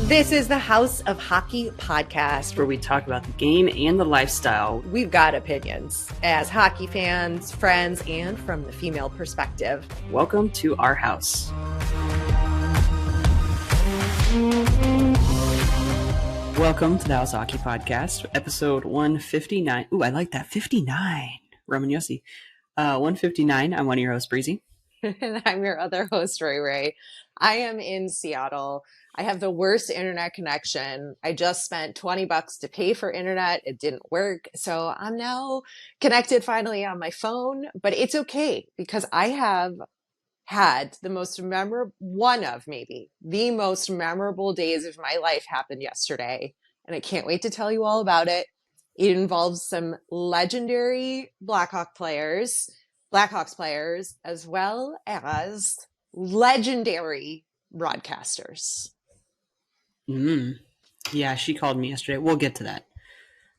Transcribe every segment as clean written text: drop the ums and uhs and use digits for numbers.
This is the House of Hockey podcast, where we talk about the game and the lifestyle. We've got opinions as hockey fans, friends, and from the female perspective. Welcome to our house. Welcome to the House of Hockey podcast, episode 159. Ooh, I like that. 59. Roman Yossi. 159. I'm one of your hosts, Breezy. And I'm your other host, Rae. I am in Seattle. I have the worst internet connection. I just spent $20 to pay for internet. It didn't work. So I'm now connected finally on my phone, but it's okay because I have had the most memorable, the most memorable days of my life happened yesterday. And I can't wait to tell you all about it. It involves some legendary Blackhawks players, as well as legendary broadcasters. Yeah, she called me yesterday. We'll get to that.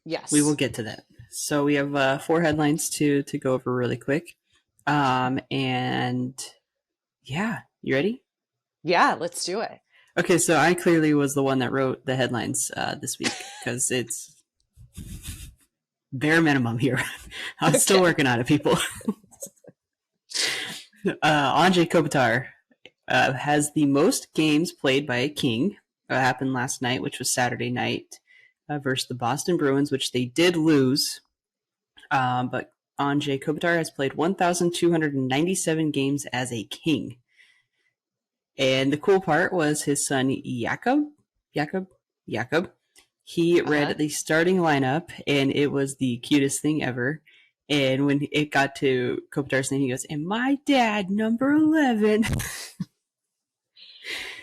Yes. We will get to that. So we have 4 headlines to go over really quick. And yeah, you ready? Yeah, let's do it. Okay, so I clearly was the one that wrote the headlines this week because it's bare minimum here. I'm still working on it, people. Anze Kopitar has the most games played by a King. Happened last night, which was Saturday night, versus the Boston Bruins, which they did lose. But Anze Kopitar has played 1,297 games as a King. And the cool part was his son, Jakob. He read the starting lineup, and it was the cutest thing ever. And when it got to Kopitar's name, he goes, "And my dad, number 11."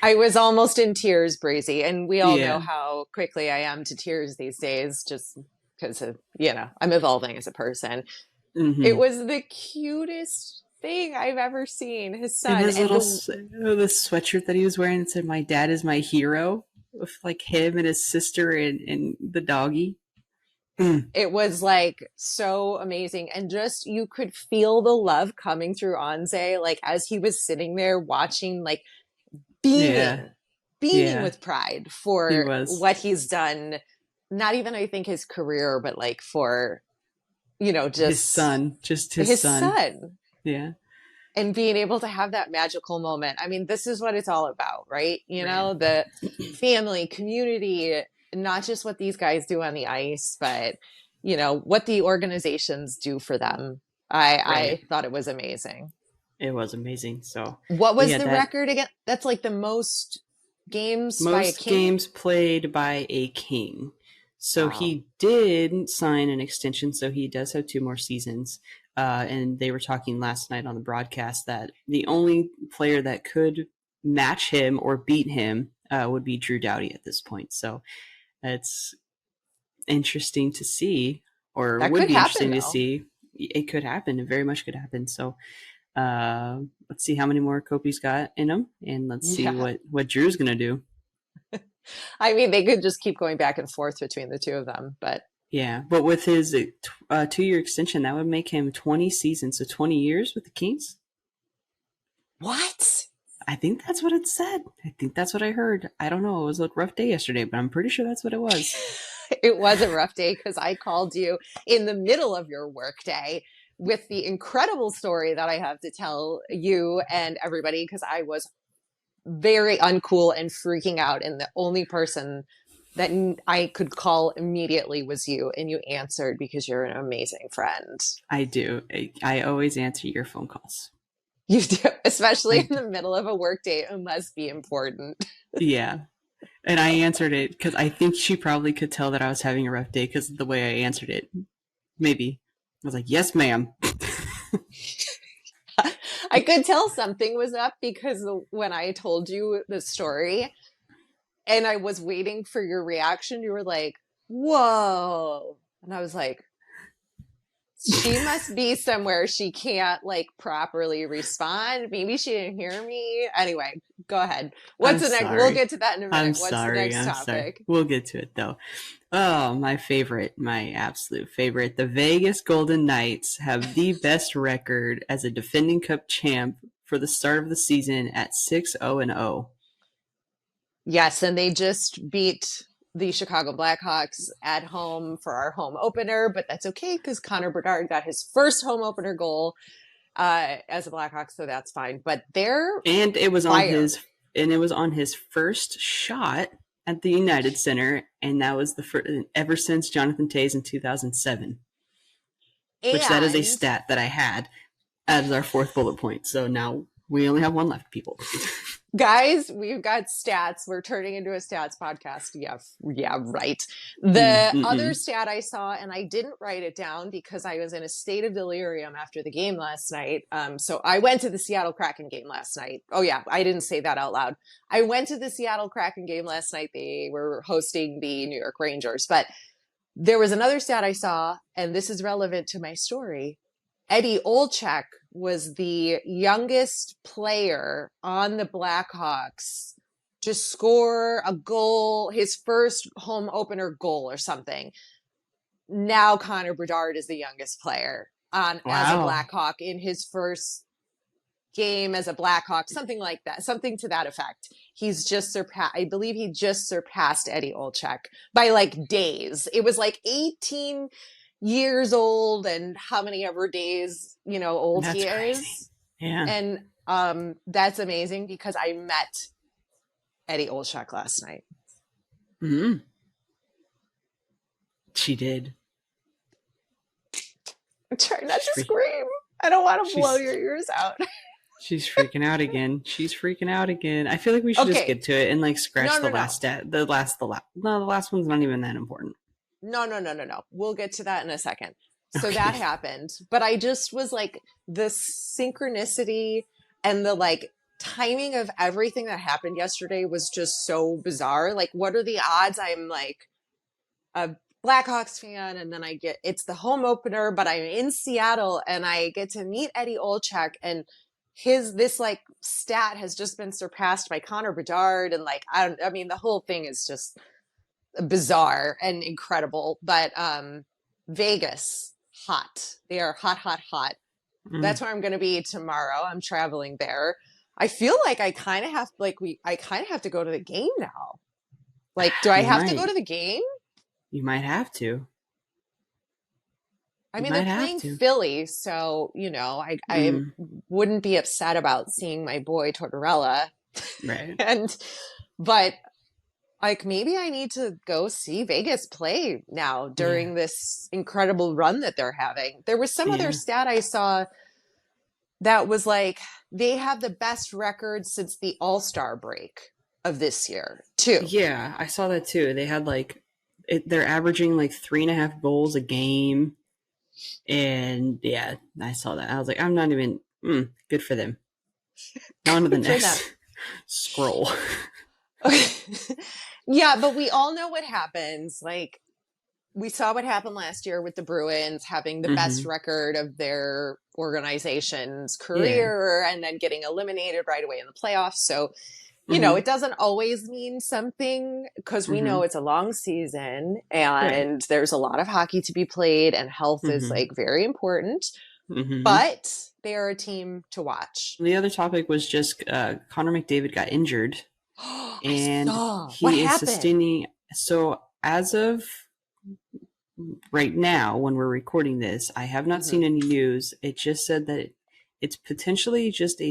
I was almost in tears, Breezy, and we all know how quickly I am to tears these days, just because of, I'm evolving as a person. Mm-hmm. It was the cutest thing I've ever seen. His son. And his the sweatshirt that he was wearing that said, "My dad is my hero," with like him and his sister and the doggy. It was like so amazing. And just, you could feel the love coming through Anze, like as he was sitting there watching, like, beaming with pride for what he's done. Not even, I think, his career, but like for, just his son, his son. Yeah. And being able to have that magical moment. I mean, this is what it's all about, right? The family, community, not just what these guys do on the ice, but, what the organizations do for them. I thought it was amazing. It was amazing. So what was the record again? That's like the most games by a King? Games played by a King. So he did sign an extension, so he does have 2 more seasons. And they were talking last night on the broadcast that the only player that could match him or beat him would be Drew Doughty at this point. So it's interesting to see, or that would be happen, interesting to see. It could happen. It very much could happen. So let's see how many more Kopi's got in him, and let's see what Drew's going to do. I mean, they could just keep going back and forth between the two of them, but yeah. But with his 2-year extension, that would make him 20 seasons, so 20 years with the Kings. What? I think that's what it said. I think that's what I heard. I don't know. It was a rough day yesterday, but I'm pretty sure that's what it was. It was a rough day because I called you in the middle of your workday with the incredible story that I have to tell you and everybody, because I was very uncool and freaking out. And the only person that I could call immediately was you. And you answered because you're an amazing friend. I do. I always answer your phone calls. You do, especially in the middle of a workday. It must be important. Yeah. And I answered it because I think she probably could tell that I was having a rough day because of the way I answered it. Maybe. I was like, "Yes, ma'am." I could tell something was up because when I told you the story and I was waiting for your reaction, you were like, "Whoa." And I was like, she must be somewhere she can't like properly respond. Maybe she didn't hear me. Anyway, go ahead. What's the next? We'll get to that in a minute. What's the next topic? Sorry. We'll get to it though. Oh, my absolute favorite. The Vegas Golden Knights have the best record as a defending Cup champ for the start of the season at 6-0-0. Yes, and they just beat the Chicago Blackhawks at home for our home opener, but that's okay because Connor Bedard got his first home opener goal as a Blackhawk, so that's fine. But they're And it was on fire. his first shot at the United Center, and that was the first ever since Jonathan Toews in 2007. Which that is a And stat that I had as our fourth bullet point. So now we only have one left, people. guys, we've got stats. We're turning into a stats podcast. Yeah, right. The other stat I saw, and I didn't write it down because I was in a state of delirium after the game last night. So I went to the Seattle Kraken game last night. Oh yeah, I didn't say that out loud. I went to the Seattle Kraken game last night. They were hosting the New York Rangers, but there was another stat I saw, and this is relevant to my story. Eddie Olczyk was the youngest player on the Blackhawks to score a goal, his first home opener goal or something. Now Connor Bedard is the youngest player as a Blackhawk in his first game as a Blackhawk, something like that, something to that effect. He's just surpassed, I believe he just surpassed Eddie Olczyk by like days. It was like 18 years old and how many ever days, old That's he crazy. is. Yeah. And that's amazing because I met Eddie Olczyk last night. Mm-hmm. She did. I'm trying not to scream. I don't want to blow your ears out. She's freaking out again. I feel like we should just get to it and like scratch the last stat. The last one's not even that important. No. We'll get to that in a second. So that happened. But I just was like, the synchronicity and the like timing of everything that happened yesterday was just so bizarre. Like, what are the odds I'm like a Blackhawks fan and then it's the home opener, but I'm in Seattle and I get to meet Eddie Olczyk, and this like stat has just been surpassed by Connor Bedard, and like I mean the whole thing is just bizarre and incredible. But Vegas, hot. They are hot. That's where I'm going to be tomorrow. I'm traveling there. I feel like I kind of have to go to the game now. Like, do I have to go to the game? You might have to. I mean, they're playing Philly, so I wouldn't be upset about seeing my boy Tortorella. Right. But like, maybe I need to go see Vegas play now during this incredible run that they're having. There was some other stat I saw that was like, they have the best record since the All-Star break of this year, too. Yeah, I saw that too. They had they're averaging like 3.5 goals a game. And yeah, I saw that. I was like, I'm not even, good for them. On to the next scroll. Yeah, but we all know what happens. Like, we saw what happened last year with the Bruins having the best record of their organization's career and then getting eliminated right away in the playoffs. So, it doesn't always mean something because we know it's a long season and there's a lot of hockey to be played and health is like very important. But they are a team to watch. The other topic was just Connor McDavid got injured. And he is sustaining. So as of right now, when we're recording this, I have not seen any news. It just said that it's potentially just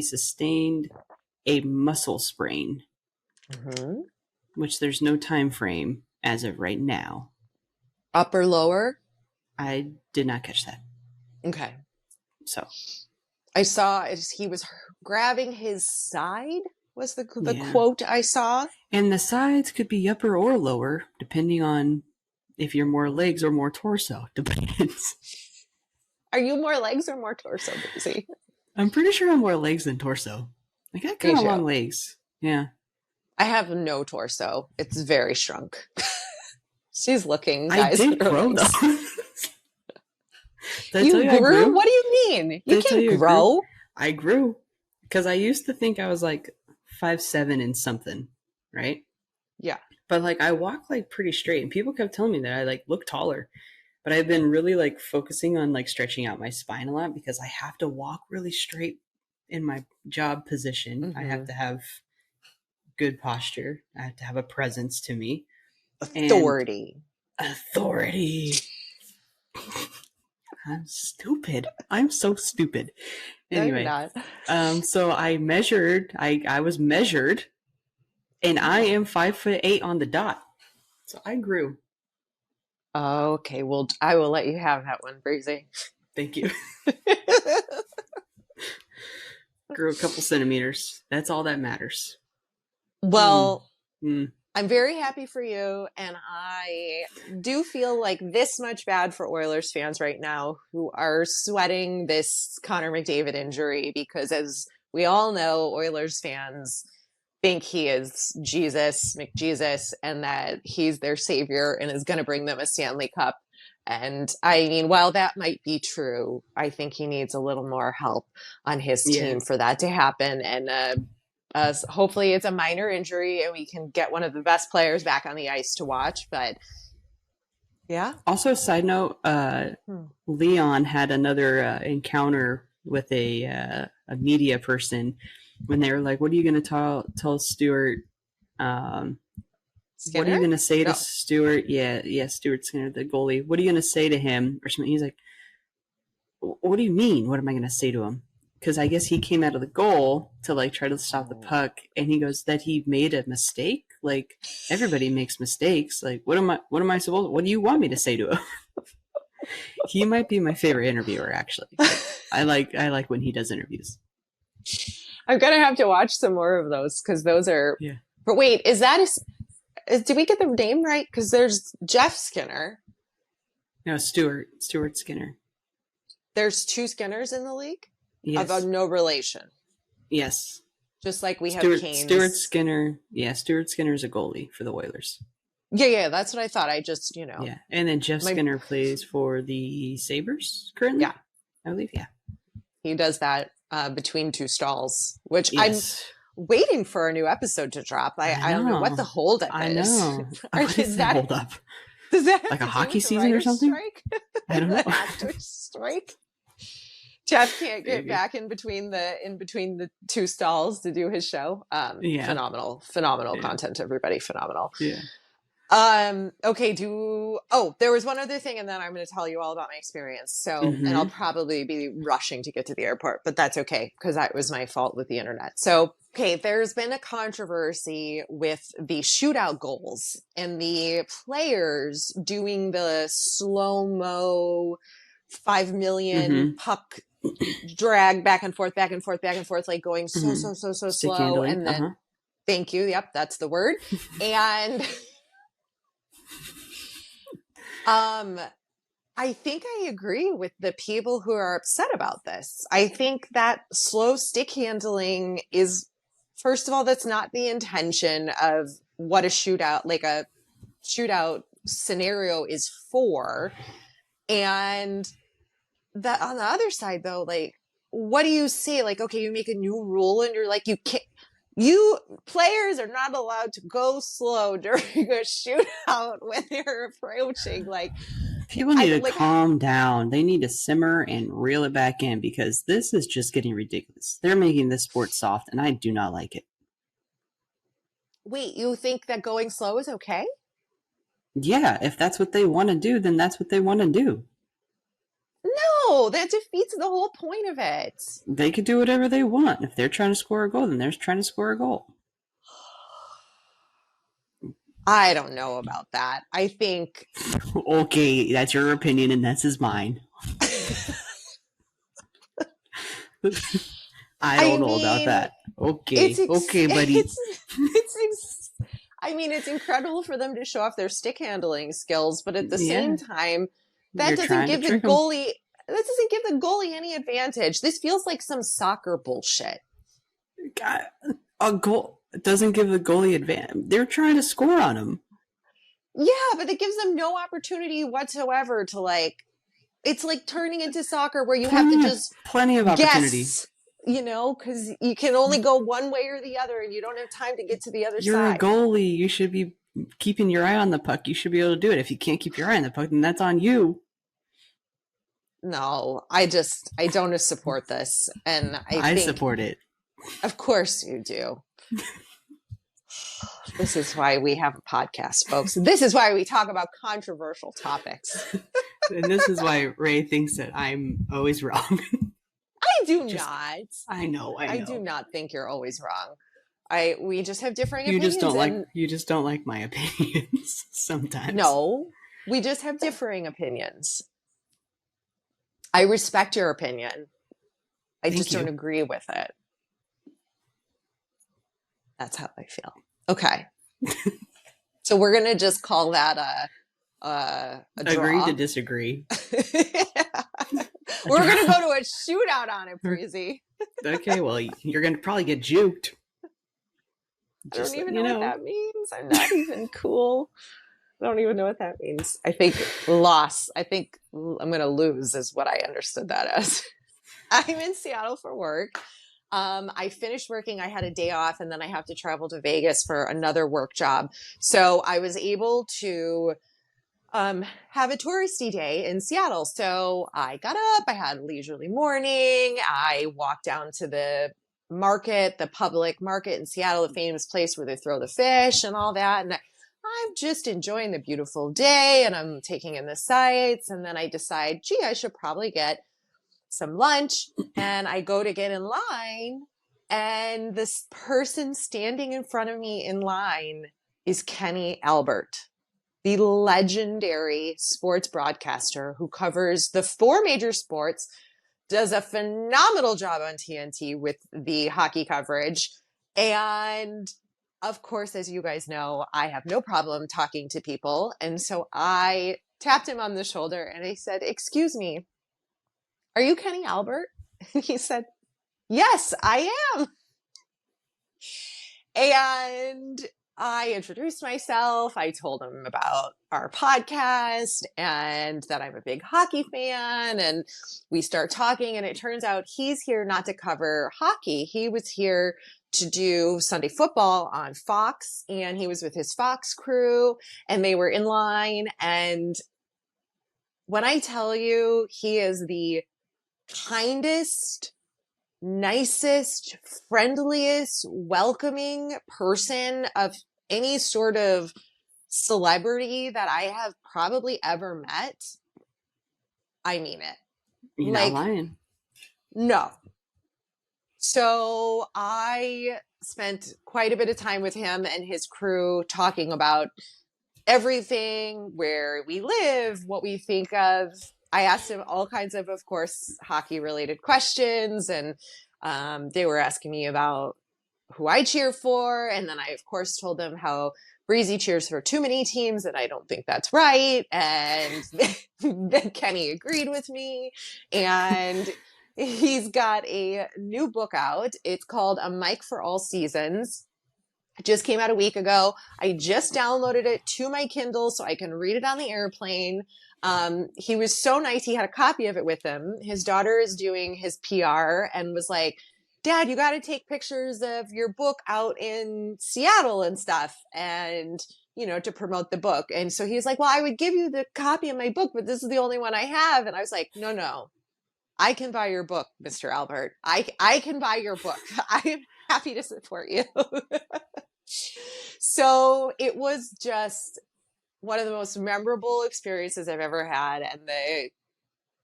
a muscle sprain, which there's no time frame as of right now. Upper, lower? I did not catch that. Okay. So I saw he was grabbing his side. Was the quote I saw. And the sides could be upper or lower, depending on if you're more legs or more torso. Depends. Are you more legs or more torso, Breezy? I'm pretty sure I'm more legs than torso. I got kind of long legs. Yeah. I have no torso. It's very shrunk. She's looking, guys. I did grow, though. You grew? What do you mean? You can't grow. I grew. Because I used to think I was like 5'7" and something, right? Yeah. But like I walk like pretty straight, and people kept telling me that I like look taller. But I've been really like focusing on like stretching out my spine a lot because I have to walk really straight in my job position. I have to have good posture. I have to have a presence to me. Authority. Authority. I'm stupid. I'm so stupid. Anyway, No, you're not. So I measured. I was measured, and I am 5'8" on the dot. So I grew. Okay, well, I will let you have that one, Breezy. Thank you. Grew a couple centimeters. That's all that matters. Well, I'm very happy for you, and I do feel like this much bad for Oilers fans right now who are sweating this Connor McDavid injury because, as we all know, Oilers fans think he is Jesus, McJesus, and that he's their savior and is going to bring them a Stanley Cup. And I mean, while that might be true, I think he needs a little more help on his team for that to happen. And hopefully it's a minor injury and we can get one of the best players back on the ice to watch. But yeah. Also, side note, Leon had another encounter with a media person when they were like, "What are you going to tell Stuart? What are you going to say to Stuart?" Yeah, Stuart Skinner, the goalie. What are you going to say to him or something? He's like, "What do you mean? What am I going to say to him?" Because I guess he came out of the goal to like try to stop the puck, and he goes that he made a mistake. Like everybody makes mistakes. Like what am I supposed? What do you want me to say to him? He might be my favorite interviewer, actually. I like when he does interviews. I'm gonna have to watch some more of those because those are. Yeah. But wait, did we get the name right? Because there's Jeff Skinner. No, Stuart Skinner. There's two Skinners in the league. Yes. Of no relation. Yes. Just like we have Canes. Stuart Skinner. Yeah, Stuart Skinner is a goalie for the Oilers. Yeah, that's what I thought. I just, Yeah, and then Jeff Skinner plays for the Sabres currently. Yeah, I believe. Yeah, he does that between two stalls, which I'm waiting for a new episode to drop. I don't know what the holdup is. I know. What is that holdup? Does that like a hockey season or something? Strike? I don't know. Actors strike. Jeff can't get back in between the two stalls to do his show. Phenomenal content, everybody. Phenomenal. Yeah. Okay. There was one other thing, and then I'm going to tell you all about my experience. So, and I'll probably be rushing to get to the airport, but that's okay because that was my fault with the internet. So, okay, there's been a controversy with the shootout goals and the players doing the slow-mo 5 million puck drag back and forth, like going so slow. Handling. And then, thank you. Yep, that's the word. And I think I agree with the people who are upset about this. I think that slow stick handling is, first of all, that's not the intention of what a shootout scenario is for. And that on the other side, though, like, what do you see? Like, okay, you make a new rule and you're like, you players are not allowed to go slow during a shootout when they're approaching. Like, people need to calm down. They need to simmer and reel it back in because this is just getting ridiculous. They're making this sport soft, and I do not like it. Wait, you think that going slow is okay? Yeah, if that's what they want to do, then that's what they want to do. No, that defeats the whole point of it. They could do whatever they want. If they're trying to score a goal, then they're trying to score a goal. I don't know about that. I think... Okay, that's your opinion and that's his mine. I don't know about that. Okay, buddy. It's incredible for them to show off their stick handling skills, but at the same time, that doesn't give the goalie any advantage. This feels like some soccer bullshit. God, a goal doesn't give the goalie advantage. They're trying to score on him. Yeah, but it gives them no opportunity whatsoever to it's like turning into soccer where you have to just plenty of opportunity. Guess, because you can only go one way or the other and you don't have time to get to the other side. You're a goalie. You should be keeping your eye on the puck. You should be able to do it. If you can't keep your eye on the puck, then that's on you. No, I don't support this. And I think, support it. Of course you do. This is why we have a podcast, folks. This is why we talk about controversial topics. And this is why Ray thinks that I'm always wrong. I do not. I know. I do not think you're always wrong. We just have differing you opinions. You just don't like my opinions sometimes. No, we just have differing opinions. I respect your opinion. I just don't agree with it. That's how I feel. Okay. So we're going to just call that a agree draw. to disagree. We're going to go to a shootout on it, Breezy. Okay, well, you're going to probably get juked. I don't even know what that means. I'm not even cool. I don't even know what that means. I think loss. I think I'm going to lose is what I understood that as. I'm in Seattle for work. I finished working. I had a day off, and then I have to travel to Vegas for another work job. So I was able to have a touristy day in Seattle. So I got up. I had a leisurely morning. I walked down to the market, the public market in Seattle, the famous place where they throw the fish and all that. And I'm just enjoying the beautiful day, and I'm taking in the sights. And then I decide, gee, I should probably get some lunch. And I go to get in line, and this person standing in front of me in line is Kenny Albert, the legendary sports broadcaster who covers the 4 major sports, does a phenomenal job on TNT with the hockey coverage. And of course, as you guys know, I have no problem talking to people. And so I tapped him on the shoulder and I said, "Excuse me, are you Kenny Albert?" And he said, "Yes, I am." And I introduced myself. I told him about our podcast and that I'm a big hockey fan. And we start talking, and it turns out he's here not to cover hockey. He was here to do Sunday football on Fox, and he was with his Fox crew, and they were in line. And when I tell you, he is the kindest, nicest, friendliest, welcoming person of any sort of celebrity that I have probably ever met. I mean it. You're not lying. No. So I spent quite a bit of time with him and his crew talking about everything, where we live, what we think of. I asked him all kinds of course, hockey-related questions, and they were asking me about who I cheer for, and then I, of course, told them how Breezy cheers for too many teams, and I don't think that's right, and then Kenny agreed with me, and he's got a new book out. It's called A Mic for All Seasons. It just came out a week ago. I just downloaded it to my Kindle so I can read it on the airplane. He was so nice. He had a copy of it with him. His daughter is doing his PR and was like, "Dad, you got to take pictures of your book out in Seattle and stuff, and, you know, to promote the book." And so he was like, "Well, I would give you the copy of my book, but this is the only one I have." And I was like, no, I can buy your book, Mr. Albert. I can buy your book. I am happy to support you. So it was just one of the most memorable experiences I've ever had. And the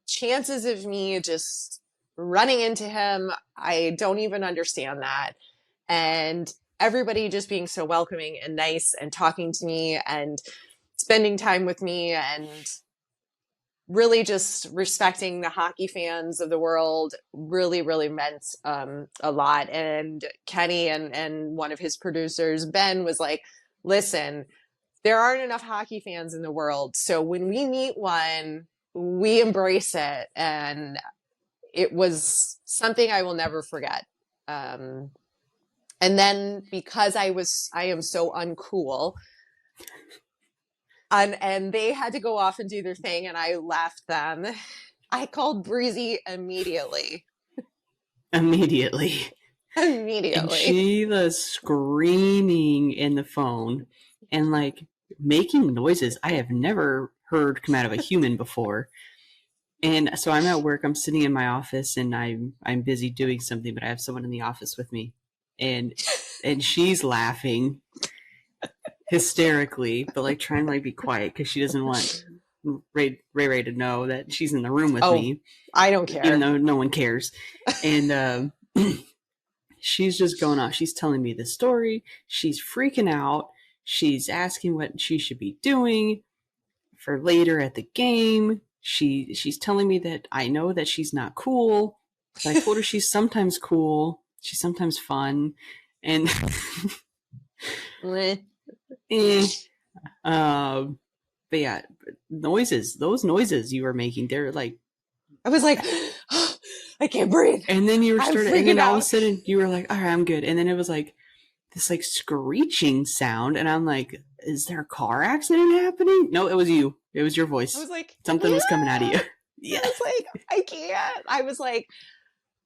chances of me just running into him, I don't even understand that. And everybody just being so welcoming and nice and talking to me and spending time with me and really just respecting the hockey fans of the world really, really meant a lot. And Kenny and one of his producers, Ben, was like, "Listen, there aren't enough hockey fans in the world. So when we meet one, we embrace it." And it was something I will never forget. And then because I am so uncool, and they had to go off and do their thing, and I left them, I called Breezy immediately. Immediately. And she was screaming in the phone and like making noises I have never heard come out of a human before. And so I'm at work, I'm sitting in my office, and I'm busy doing something, but I have someone in the office with me. And she's laughing. hysterically, but like trying to like be quiet because she doesn't want Ray to know that she's in the room with Oh, me, I don't even care. though no one cares. And she's just going off. She's telling me the story. She's freaking out. She's asking what she should be doing for later at the game. She's telling me that I know that she's not cool. But I told her she's sometimes cool. She's sometimes fun. And eh. But yeah, those noises you were making, they're like, I was like, I can't breathe. and then you were I'm starting, and freaking then all of a out. sudden you were like, all right, I'm good. And then it was like this like screeching sound, and I'm like, is there a car accident happening? No, it was you. It was your I voice. was like, Something was coming out of you. I Yeah. was like, I can't. I was like,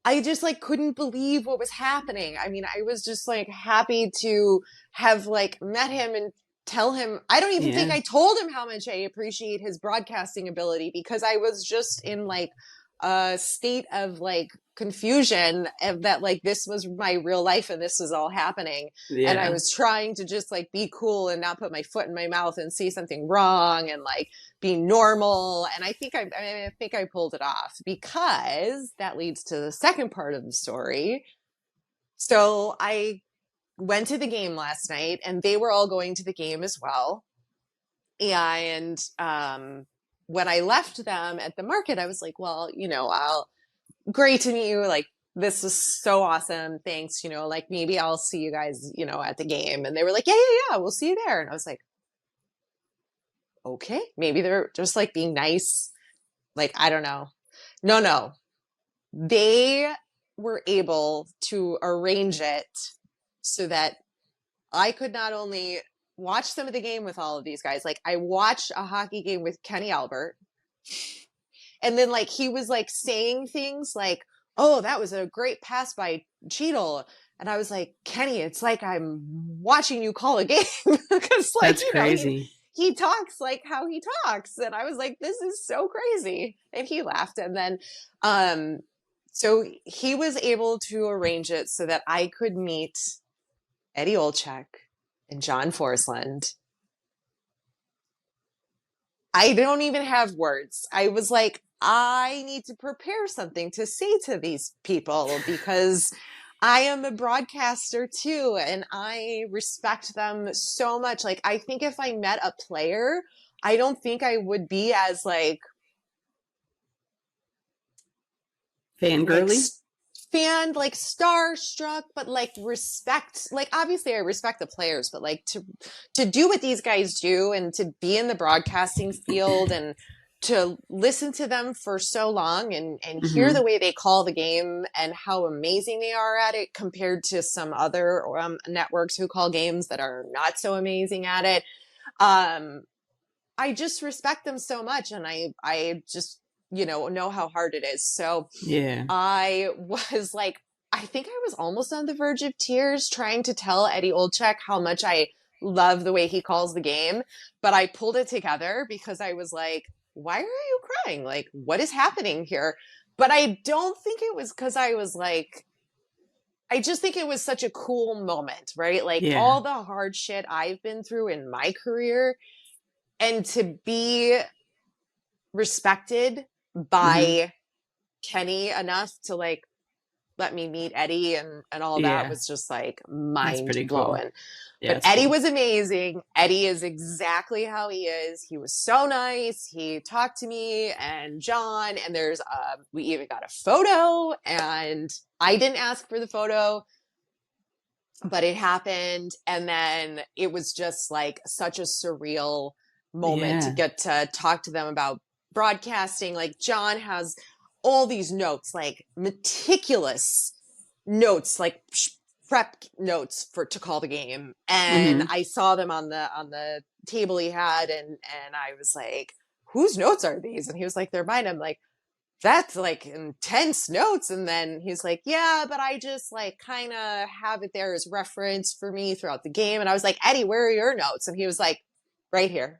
I just like couldn't believe what was happening. I mean, I was just like happy to have like met him and tell him. I don't even think Yeah. I told him how much I appreciate his broadcasting ability because I was just in like a state of like confusion of that like this was my real life and this was all happening. And I Yeah. was trying to just like be cool and not put my foot in my mouth and see something wrong and like be normal. And I think I pulled it off because that leads to the second part of the story. So I went to the game last night and they were all going to the game as well. And when I left them at the market, I was like, well, great to meet you. Like, this was so awesome. Thanks. Like maybe I'll see you guys, at the game. And they were like, yeah, we'll see you there. And I was like, okay, maybe they're just like being nice. Like, I don't know. No. They were able to arrange it so that I could not only watch some of the game with all of these guys, like I watched a hockey game with Kenny Albert. And then like he was like saying things like, oh, that was a great pass by Cheadle. And I was like, Kenny, it's like I'm watching you call a game. Because like, That's crazy. he talks like how he talks. And I was like, this is so crazy. And he laughed. And then so he was able to arrange it so that I could meet Eddie Olczyk and John Forslund. I don't even have words. I was like, I need to prepare something to say to these people because I am a broadcaster too, and I respect them so much. Like, I think if I met a player, I don't think I would be as like Fangirly? like starstruck, but like respect. Like, obviously I respect the players, but like to do what these guys do and to be in the broadcasting field and to listen to them for so long and hear the way they call the game and how amazing they are at it compared to some other networks who call games that are not so amazing at it. I just respect them so much. And I just, know how hard it is. So Yeah. I was like, I think I was almost on the verge of tears trying to tell Eddie Olczyk how much I love the way he calls the game. But I pulled it together because I was like, why are you crying? Like, what is happening here? But I don't think it was because I was like, I just think it was such a cool moment, right? Like all the hard shit I've been through in my career and to be respected by Kenny enough to like let me meet Eddie and all that was just like mind blowing. Cool. Yeah, but Eddie was amazing. Eddie is exactly how he is. He was so nice. He talked to me and John, and we even got a photo, and I didn't ask for the photo, but it happened. And then it was just like such a surreal moment to get to talk to them about broadcasting. Like John has all these notes, like meticulous notes, like prep notes to call the game. And I saw them on the table he had, and I was like, whose notes are these? And he was like, they're mine. I'm like, that's like intense notes. And then he's like, yeah, but I just like kind of have it there as reference for me throughout the game. And I was like, Eddie, where are your notes? And he was like, right here.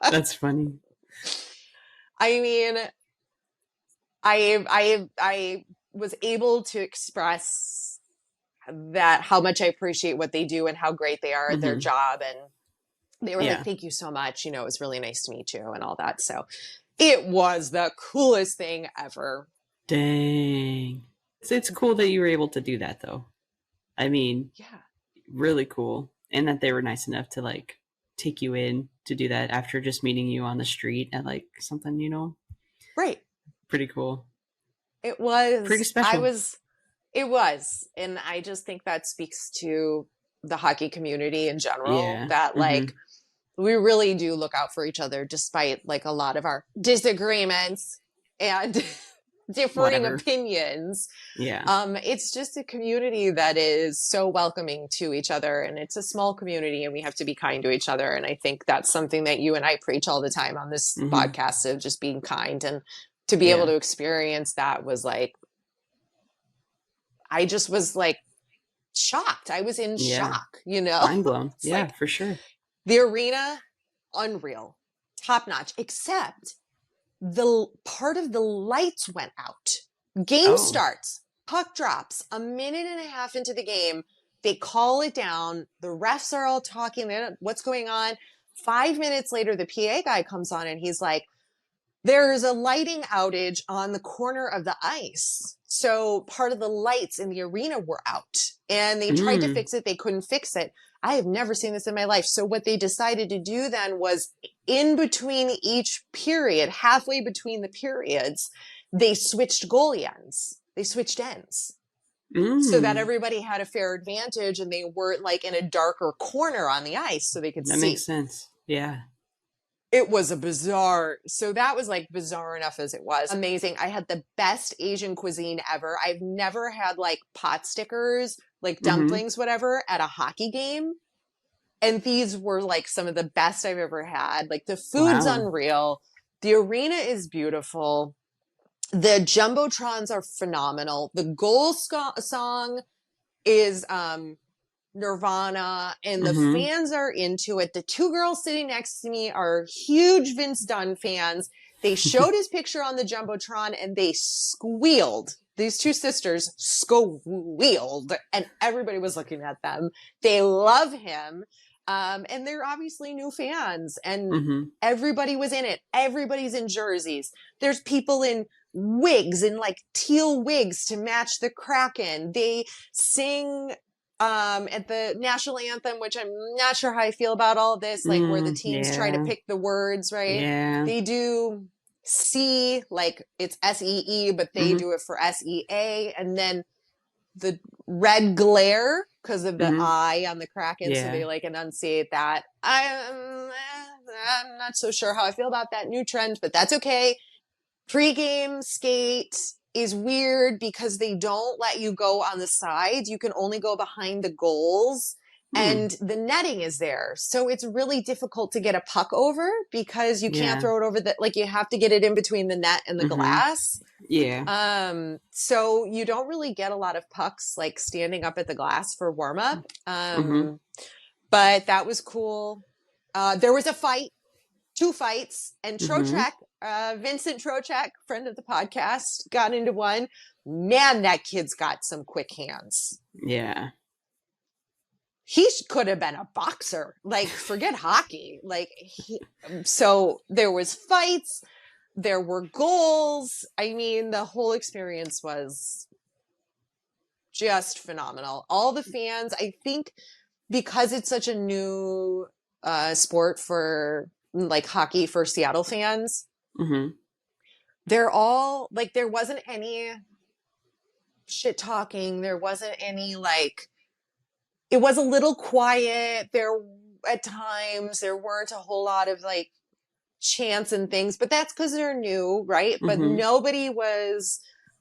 That's funny. I mean, I was able to express that how much I appreciate what they do and how great they are at their job. And they were like, thank you so much. It was really nice to meet you and all that. So it was the coolest thing ever. Dang. It's cool that you were able to do that, though. I mean, really cool. And that they were nice enough to like take you in to do that after just meeting you on the street at like something, Right. Pretty cool. It was pretty special. It was. And I just think that speaks to the hockey community in general, that like we really do look out for each other despite like a lot of our disagreements and differing opinions. It's just a community that is so welcoming to each other, and it's a small community, and we have to be kind to each other. And I think that's something that you and I preach all the time on this podcast, of just being kind. And to be able to experience that was like, I just was like shocked. I was in shock, mind blown. Like, for sure. The arena, unreal, top notch, except the part of the lights went out. Game starts, puck drops, a minute and a half into the game. They call it down. The refs are all talking. What's going on? 5 minutes later, the PA guy comes on and he's like, there's a lighting outage on the corner of the ice. So part of the lights in the arena were out, and they tried to fix it. They couldn't fix it. I have never seen this in my life. So what they decided to do then was, in between each period, halfway between the periods, they switched goalie ends. They switched ends. So that everybody had a fair advantage, and they weren't like in a darker corner on the ice so they could see. That makes sense. Yeah. It was so that was like bizarre enough as it was. Amazing. I had the best Asian cuisine ever. I've never had like pot stickers, like dumplings, whatever, at a hockey game. And these were like some of the best I've ever had. Like the food's unreal. The arena is beautiful. The Jumbotrons are phenomenal. The goal song is Nirvana, and the fans are into it. The two girls sitting next to me are huge Vince Dunn fans. They showed his picture on the Jumbotron and they squealed. These two sisters squealed, and everybody was looking at them. They love him. And they're obviously new fans, and everybody was in it. Everybody's in jerseys. There's people in wigs, in like teal wigs to match the Kraken. They sing at the national anthem, which I'm not sure how I feel about all this, like where the teams try to pick the words, right? Yeah. They do C, like it's SEE, but they do it for SEA. And then the red glare because of the I on the Kraken. So they like enunciate that. I'm not so sure how I feel about that new trend, but that's okay. Pre-game skate is weird because they don't let you go on the sides. You can only go behind the goals, and the netting is there. So it's really difficult to get a puck over because you can't throw it over you have to get it in between the net and the glass. Yeah. So you don't really get a lot of pucks like standing up at the glass for warm up. But that was cool. There was a fight. 2 fights, and Trocheck, Vincent Trocheck, friend of the podcast, got into one. Man, that kid's got some quick hands. Yeah. He could have been a boxer. Like, forget hockey. So there was fights, there were goals. I mean, the whole experience was just phenomenal. All the fans, I think, because it's such a new sport for like hockey for Seattle fans, they're all like, there wasn't any shit talking. There wasn't any like, it was a little quiet. At times there weren't a whole lot of like chants and things, but that's because they're new, right? But nobody was,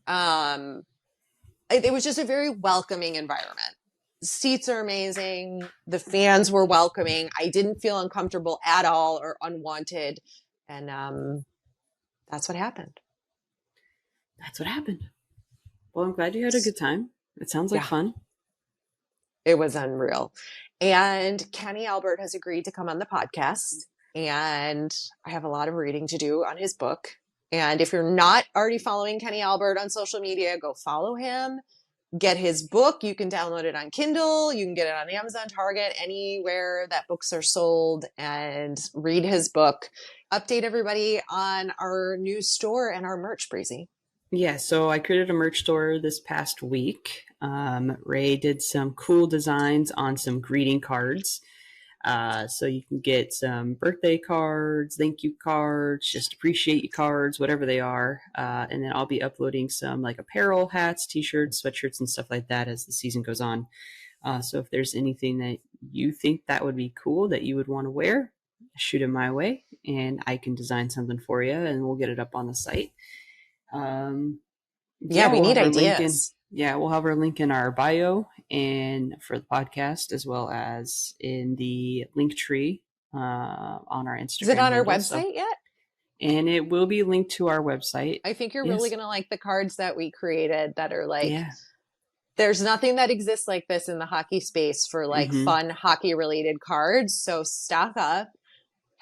it was just a very welcoming environment. Seats are amazing. The fans were welcoming. I didn't feel uncomfortable at all or unwanted. And that's what happened. That's what happened. Well, I'm glad you had a good time. It sounds like fun. It was unreal. And Kenny Albert has agreed to come on the podcast. And I have a lot of reading to do on his book. And if you're not already following Kenny Albert on social media, go follow him. get his book. You can download it on Kindle. You can get it on Amazon, Target, anywhere that books are sold, and read his book. Update everybody on our new store and our merch, Breezy. Yeah, so I created a merch store this past week. Ray did some cool designs on some greeting cards. So you can get some birthday cards, thank you cards, just appreciate you cards, whatever they are. And then I'll be uploading some like apparel, hats, t-shirts, sweatshirts, and stuff like that as the season goes on. So if there's anything that you think that would be cool that you would want to wear, shoot it my way and I can design something for you and we'll get it up on the site. We need ideas. We'll have our link in our bio and for the podcast, as well as in the link tree on our Instagram. Is it on our website yet? And it will be linked to our website. I think you're really going to like the cards that we created that are like, there's nothing that exists like this in the hockey space for like fun hockey related cards. So stock up.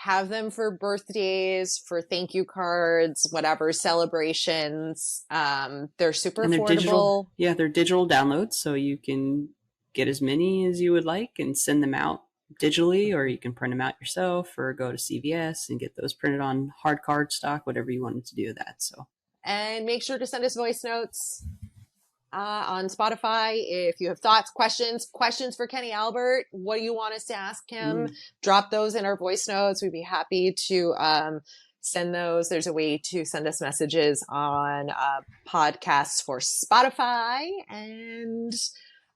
Have them for birthdays, for thank you cards, whatever, celebrations. They're super affordable. Digital, they're digital downloads, so you can get as many as you would like and send them out digitally, or you can print them out yourself or go to CVS and get those printed on hard card stock, whatever you wanted to do with that. So, and make sure to send us voice notes on Spotify. If you have thoughts, questions for Kenny Albert, what do you want us to ask him? Drop those in our voice notes. We'd be happy to send those. There's a way to send us messages on podcasts for Spotify. And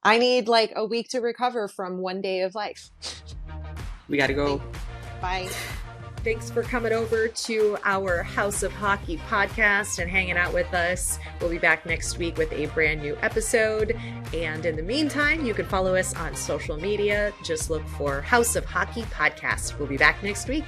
I need like a week to recover from one day of life. We got to go. Bye. Thanks for coming over to our House of Hockey podcast and hanging out with us. We'll be back next week with a brand new episode. And in the meantime, you can follow us on social media. Just look for House of Hockey podcast. We'll be back next week.